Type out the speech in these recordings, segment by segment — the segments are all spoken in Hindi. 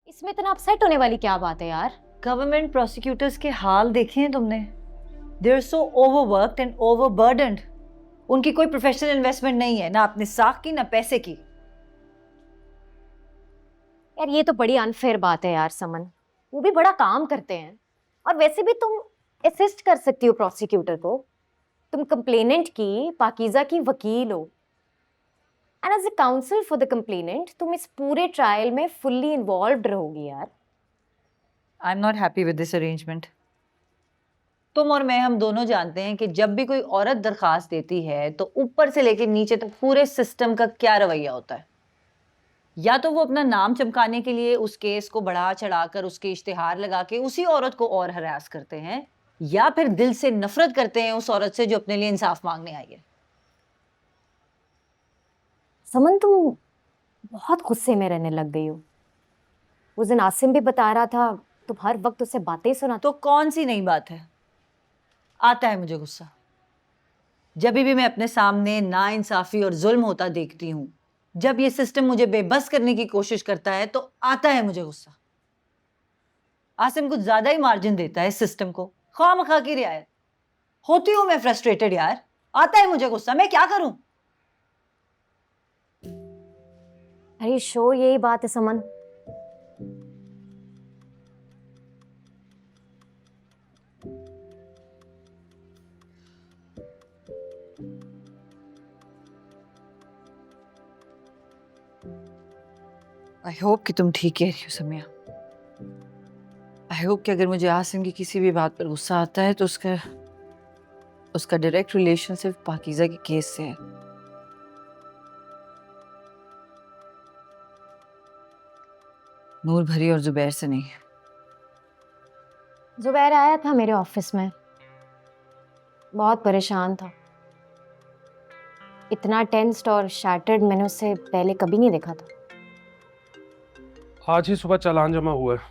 इसमें इतना अपसेट होने वाली क्या बात है यार। गवर्नमेंट प्रोसिक्यूटर्स के हाल देखे हैं तुमने? They are so overworked and overburdened. उनकी कोई प्रोफेशनल इन्वेस्टमेंट नहीं है, ना अपने साख की ना पैसे की। यार ये तो बड़ी अनफेयर बात है यार समन। वो भी बड़ा काम करते हैं और वैसे भी तुम असिस्ट कर सकती हो प्रोसिक्यूटर को। तुम कंप्लेनेंट की पाकीज़ा की वकील हो and as a counsel for the complainant तुम इस पूरे ट्रायल में फुल्ली इन्वॉल्व्ड रहोगी यार। I am not happy with this arrangement. तुम और मैं हम दोनों जानते हैं कि जब भी कोई औरत दरखास्त देती है तो ऊपर से लेकर नीचे तक पूरे सिस्टम का क्या रवैया होता है। या तो वो अपना नाम चमकाने के लिए उस केस को बढ़ा चढ़ाकर उसके इश्तिहार लगा के उसी औरत को और हरास करते हैं, या फिर दिल से नफरत करते हैं उस औरत से जो अपने लिए इंसाफ मांगने आई है। समन तुम बहुत गुस्से में रहने लग गई हो। उस दिन आसिम भी बता रहा था तुम हर वक्त उसे बातें सुना। तो कौन सी नई बात है? आता है मुझे गुस्सा जब भी मैं अपने सामने नाइंसाफी और जुल्म होता देखती हूँ। जब ये सिस्टम मुझे बेबस करने की कोशिश करता है तो आता है मुझे गुस्सा। आसिम कुछ ज्यादा ही मार्जिन देता है इस सिस्टम को, खामखा की रियायत। होती हूँ मैं फ्रस्ट्रेटेड यार, आता है मुझे गुस्सा, मैं क्या करूं? अरे श्योर यही बात है समन। आई होप कि तुम ठीक कह रही हो समिया। आई होप कि अगर मुझे आसिम की किसी भी बात पर गुस्सा आता है तो उसका डायरेक्ट रिलेशन सिर्फ पाकीज़ा के केस से है। नूर भरी और जुबैर से नहीं। जुबैर आया था मेरे ऑफिस में, बहुत परेशान था। इतना टेंस्ड और शैटर्ड मैंने उसे पहले कभी नहीं देखा था। आज ही सुबह चालान जमा हुआ है।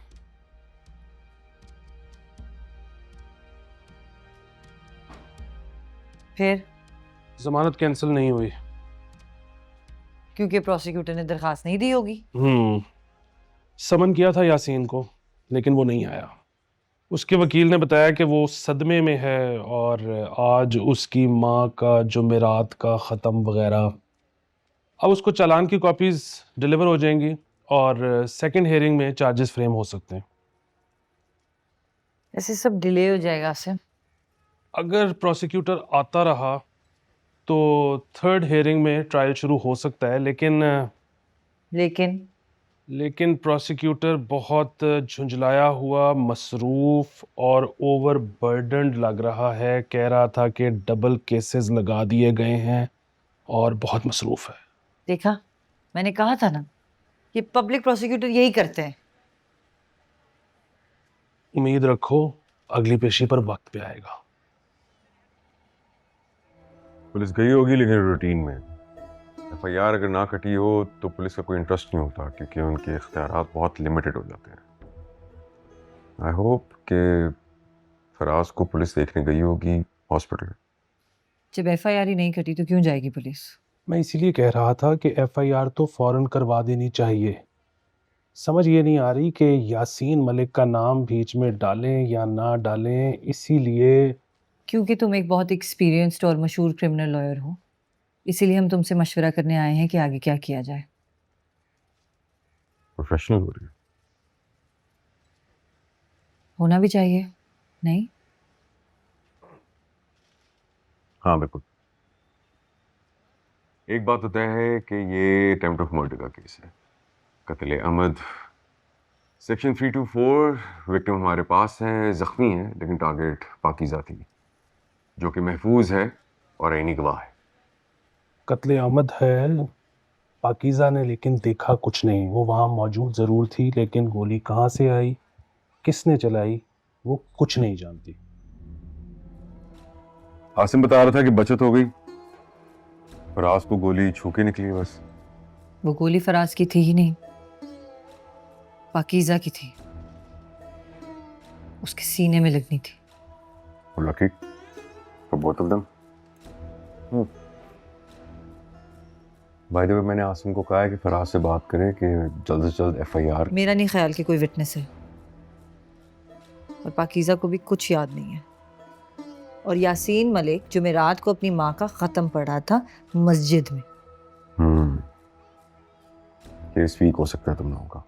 फिर जमानत कैंसिल नहीं हुई। क्योंकि प्रोसिक्यूटर ने दरखास्त नहीं दी होगी। समन किया था यासीन को, लेकिन वो नहीं आया। उसके वकील ने बताया कि वो सदमे में है और आज उसकी माँ का जुमेरात का ख़त्म वगैरह। अब उसको चालान की कॉपीज डिलीवर हो जाएंगी और सेकंड हियरिंग में चार्जेस फ्रेम हो सकते हैं। ऐसे सब डिले हो जाएगा आसिम। अगर प्रोसिक्यूटर आता रहा तो थर्ड हियरिंग में ट्रायल शुरू हो सकता है, लेकिन प्रोसिक्यूटर बहुत झुंझलाया हुआ, मसरूफ और ओवरबर्डन्ड लग रहा है। कह रहा था कि डबल केसेस लगा दिए गए हैं और बहुत मसरूफ है। देखा, मैंने कहा था ना कि पब्लिक प्रोसिक्यूटर यही करते हैं। उम्मीद रखो अगली पेशी पर वक्त पे आएगा। पुलिस गई होगी, लेकिन रूटीन में एफआईआर अगर ना कटी हो तो पुलिस का कोई इंटरेस्ट नहीं होता, क्योंकि उनके इख्तियारात बहुत लिमिटेड हो जाते हैं। आई होप कि फराज को पुलिस देखने गई होगी हॉस्पिटल। जब एफआईआर ही नहीं कटी तो क्यों जाएगी पुलिस? मैं इसीलिए कह रहा था कि एफआईआर तो फौरन करवा देनी चाहिए। समझ ये नहीं आ रही कि यासीन मलिक का नाम बीच में डालें या ना डालें, इसीलिए। क्योंकि तुम एक बहुत एक्सपीरियंस्ड और मशहूर क्रिमिनल लॉयर हो, इसीलिए हम तुमसे मशवरा करने आए हैं कि आगे क्या किया जाए। प्रोफेशनल हो रही है। होना भी चाहिए, नहीं? हाँ बिल्कुल। एक बात तो तय है कि ये अटेम्प्ट ऑफ मर्डर का केस है, कत्ल अमद। सेक्शन 324, विक्टिम हमारे पास है, जख्मी है, लेकिन टारगेट पाकीज़ा थी, जो कि महफूज है और ऐनी गवाह है। कत्ले आमद है पाकीज़ा ने, लेकिन देखा कुछ नहीं। वो वहाँ मौजूद ज़रूर थी, लेकिन गोली कहाँ से आई, किसने चलाई, वो कुछ नहीं जानती। आसिम बता रहा था कि बचत हो गई, फराज को गोली छू के निकली बस। वो गोली फराज की थी ही नहीं, पाकीज़ा की थी। उसके सीने में लगनी थी। Lucky for both of them. By the way मैंने आसिम को कहा है कि फराज से बात करें कि जल्द से जल्द एफआईआर। मेरा नहीं ख्याल कि कोई विटनेस है, और पाकीज़ा को भी कुछ याद नहीं है। और यासीन मलिक जुमेरात को अपनी माँ का ख़त्म पढ़ा था मस्जिद में। केस वीक हो सकता है तुम लोगों का।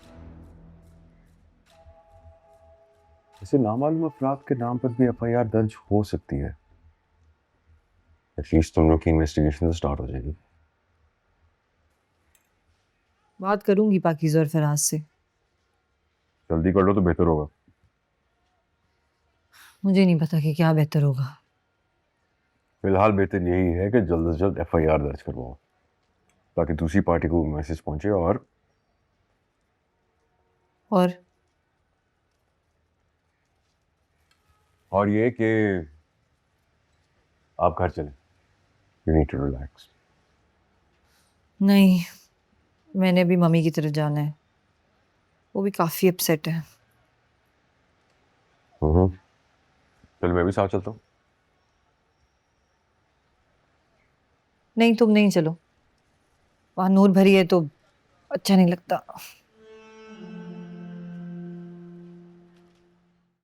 वैसे नामालूम अफराद के नाम पर भी एफआईआर दर्ज हो सकती है। एटलीस्ट तुम लोग की इन्वेस्टिगेशन तो स्टार्ट हो जाएगी। बात करूंगी पाकीज़ा और फराज से। जल्दी कर लो तो बेहतर होगा। मुझे नहीं पता कि क्या बेहतर होगा। फिलहाल बेहतर यही है कि जल्द से जल्द एफआईआर दर्ज करवाओ, ताकि दूसरी पार्टी को मैसेज पहुंचे और ये कि आप घर चलें। You need to relax. नहीं, मैंने भी मम्मी की तरफ जाना है, वो भी काफ़ी अपसेट है। चलो मैं भी साथ चलता हूँ। नहीं, तुम नहीं चलो, वहाँ नूर भरी है तो अच्छा नहीं लगता।